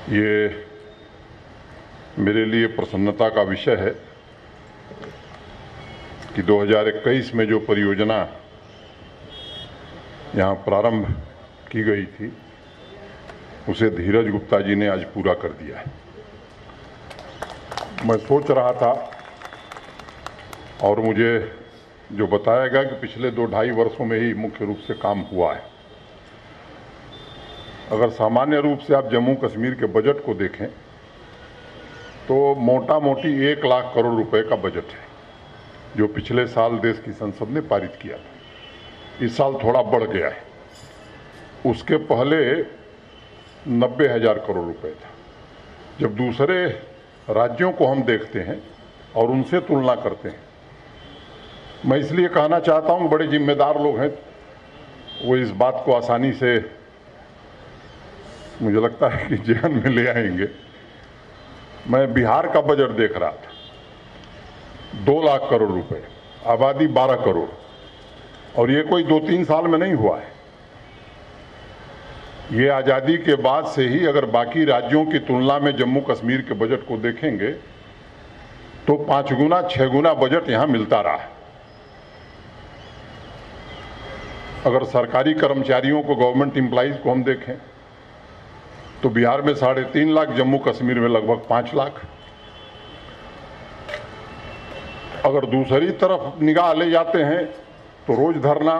ये मेरे लिए प्रसन्नता का विषय है कि 2021 में जो परियोजना यहाँ प्रारंभ की गई थी उसे धीरज गुप्ता जी ने आज पूरा कर दिया है। मैं सोच रहा था और मुझे जो बताया गया कि पिछले 2-2.5 वर्षों में ही मुख्य रूप से काम हुआ है। अगर सामान्य रूप से आप जम्मू कश्मीर के बजट को देखें तो मोटा मोटी 1 लाख करोड़ रुपए का बजट है जो पिछले साल देश की संसद ने पारित किया था। इस साल थोड़ा बढ़ गया है। उसके पहले 90,000 करोड़ रुपए था। जब दूसरे राज्यों को हम देखते हैं और उनसे तुलना करते हैं, मैं इसलिए कहना चाहता हूं, बड़े जिम्मेदार लोग हैं, वो इस बात को आसानी से मुझे लगता है कि ध्यान में ले आएंगे। मैं बिहार का बजट देख रहा था, 2 लाख करोड़ रुपए, आबादी 12 करोड़, और ये कोई 2-3 साल में नहीं हुआ है। ये आज़ादी के बाद से ही अगर बाकी राज्यों की तुलना में जम्मू कश्मीर के बजट को देखेंगे तो 5 गुना 6 गुना बजट यहाँ मिलता रहा है। अगर सरकारी कर्मचारियों को, गवर्नमेंट एम्प्लॉइज को हम देखें तो बिहार में 3.5 लाख, जम्मू कश्मीर में लगभग 5 लाख। अगर दूसरी तरफ निगाह ले जाते हैं तो रोज धरना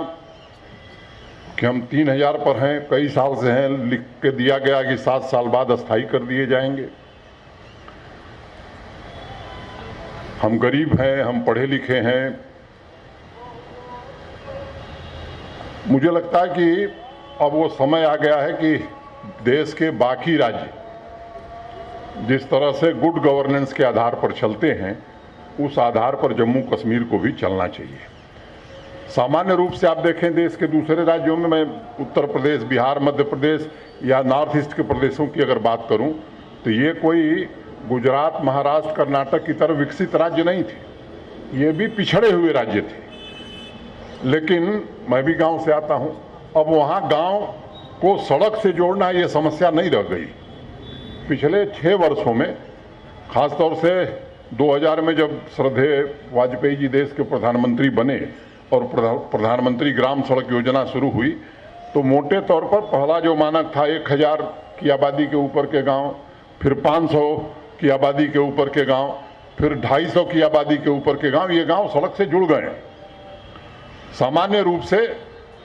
कि हम 3,000 पर हैं, कई साल से हैं, लिख के दिया गया कि 7 साल बाद अस्थायी कर दिए जाएंगे। हम गरीब हैं, हम पढ़े लिखे हैं। मुझे लगता है कि अब वो समय आ गया है कि देश के बाकी राज्य जिस तरह से गुड गवर्नेंस के आधार पर चलते हैं उस आधार पर जम्मू कश्मीर को भी चलना चाहिए। सामान्य रूप से आप देखें देश के दूसरे राज्यों में, मैं उत्तर प्रदेश, बिहार, मध्य प्रदेश या नॉर्थ ईस्ट के प्रदेशों की अगर बात करूं तो ये कोई गुजरात, महाराष्ट्र, कर्नाटक की तरह विकसित राज्य नहीं थे। ये भी पिछड़े हुए राज्य थे। लेकिन मैं भी गांव से आता हूं, अब वहां गांव को सड़क से जोड़ना ये समस्या नहीं रह गई। पिछले 6 वर्षों में, खासतौर से 2000 में जब श्रद्धेय वाजपेयी जी देश के प्रधानमंत्री बने और प्रधानमंत्री ग्राम सड़क योजना शुरू हुई तो मोटे तौर पर पहला जो मानक था 1000 की आबादी के ऊपर के गांव, फिर 500 की आबादी के ऊपर के गांव, फिर 250 की आबादी के ऊपर के गांव, ये गांव सड़क से जुड़ गए। सामान्य रूप से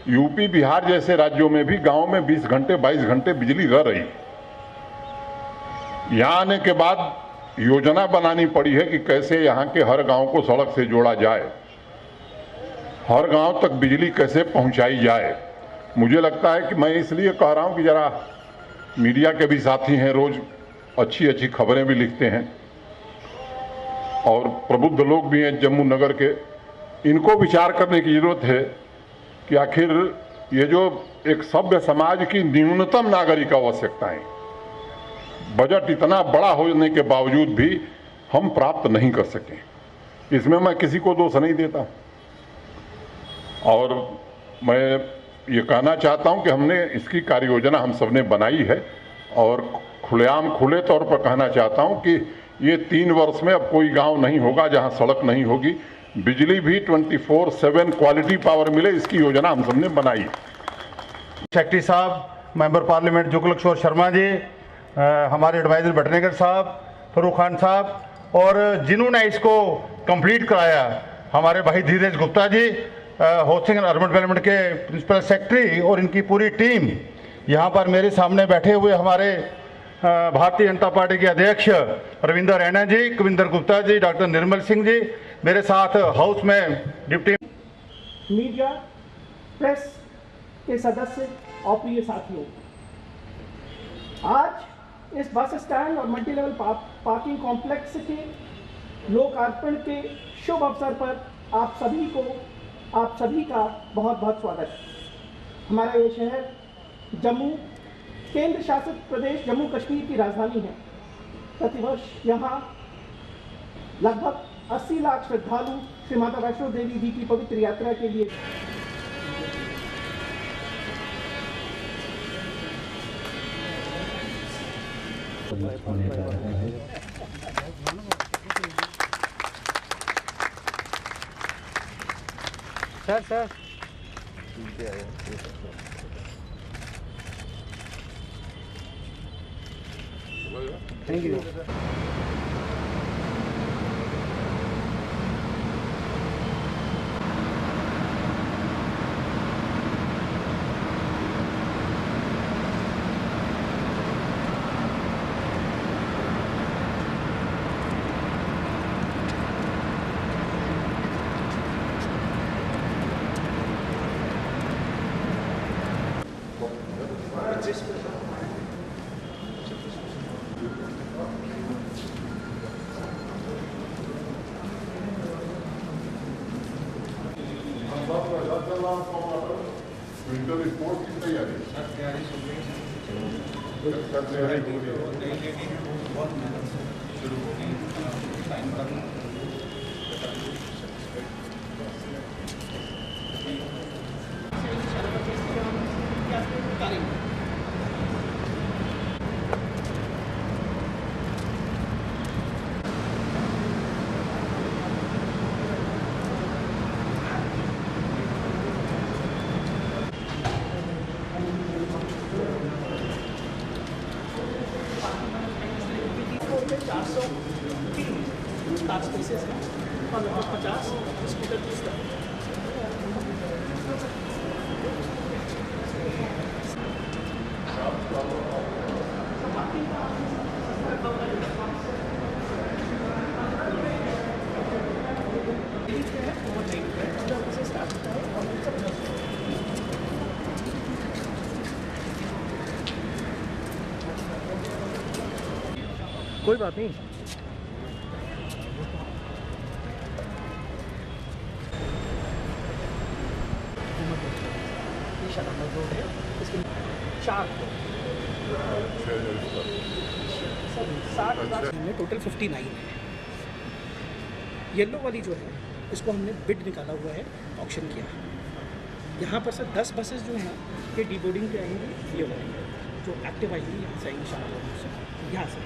यूपी, बिहार जैसे राज्यों में भी गांव में 20 घंटे 22 घंटे बिजली रह रही। यहां आने के बाद योजना बनानी पड़ी है कि कैसे यहां के हर गांव को सड़क से जोड़ा जाए, हर गांव तक बिजली कैसे पहुंचाई जाए। मुझे लगता है कि मैं इसलिए कह रहा हूं कि जरा मीडिया के भी साथी हैं, रोज अच्छी अच्छी खबरें भी लिखते हैं और प्रबुद्ध लोग भी हैं जम्मू नगर के, इनको विचार करने की जरूरत है कि आखिर ये जो एक सभ्य समाज की न्यूनतम नागरिक आवश्यकताएं, बजट इतना बड़ा होने के बावजूद भी हम प्राप्त नहीं कर सके। इसमें मैं किसी को दोष नहीं देता और मैं ये कहना चाहता हूं कि हमने इसकी कार्य योजना हम सबने बनाई है और खुलेआम, खुले तौर पर कहना चाहता हूं कि ये 3 वर्ष में अब कोई गांव नहीं होगा जहां सड़क नहीं होगी। बिजली भी 24/7 क्वालिटी पावर मिले, इसकी योजना हम सबने बनाई। सेक्रेटरी साहब, मेंबर पार्लियामेंट जुगल किशोर शर्मा जी, हमारे एडवाइजर भटनेगर साहब, फरूक खान साहब, और जिन्होंने इसको कंप्लीट कराया हमारे भाई धीरज Gupta ji, housing and urban development के प्रिंसिपल सेक्रेटरी, और इनकी पूरी टीम। यहाँ पर मेरे सामने बैठे हुए हमारे भारतीय जनता पार्टी के अध्यक्ष रविंदर रैना जी, कविंदर गुप्ता जी, डॉक्टर निर्मल सिंह जी, मेरे साथ हाउस में डिप्टी मीडिया, प्रेस के सदस्य और प्रिय साथियों, आज इस बस स्टैंड और मल्टी लेवल पार्किंग कॉम्प्लेक्स के लोकार्पण के शुभ अवसर पर आप सभी का बहुत बहुत स्वागत है। हमारा ये शहर जम्मू, केंद्र शासित प्रदेश जम्मू कश्मीर की राजधानी है। प्रतिवर्ष यहाँ लगभग 80 लाख श्रद्धालु श्री माता वैष्णो देवी जी की पवित्र यात्रा के लिए होने जा रहे हैं। Sir thank you. Winter report की तैयारी शुरू होगी टाइम पर कार स्पेसेस हैं और लगभग 50 स्कूटर की तरह। कोई बात नहीं। नंबर रोड है, इसके 4 60,000 में टोटल 59 है। येलो वाली जो है इसको हमने बिड निकाला हुआ है, ऑक्शन किया है। यहाँ पर सर 10 बसेस जो हैं ये डीबोर्डिंग पे आएंगी, ये वाली जो एक्टिव आएंगी यहाँ से आएंगी शाला रोड से, यहाँ से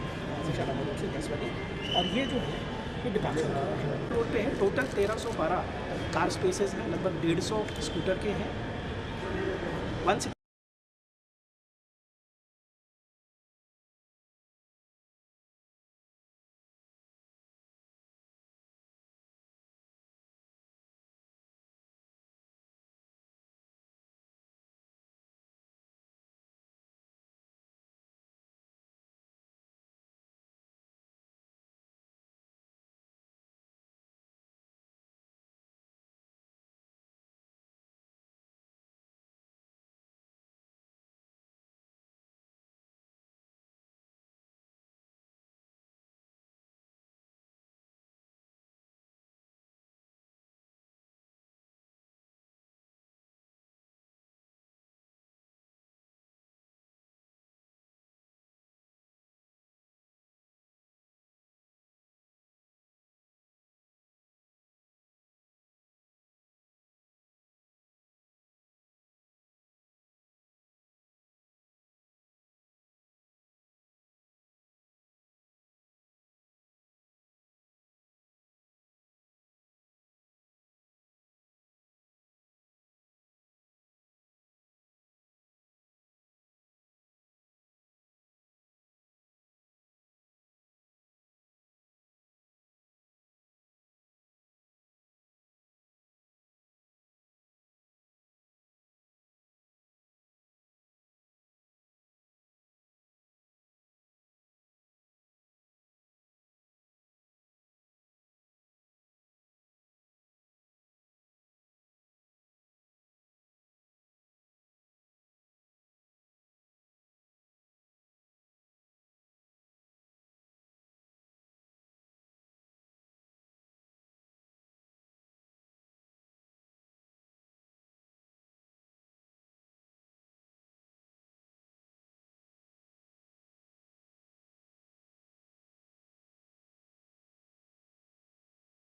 शाला रोड से 10 वाली, और ये जो है ये डिपार्चर रोड पे है। टोटल 1312 कार स्पेसेस हैं, लगभग 150 स्कूटर के हैं। 160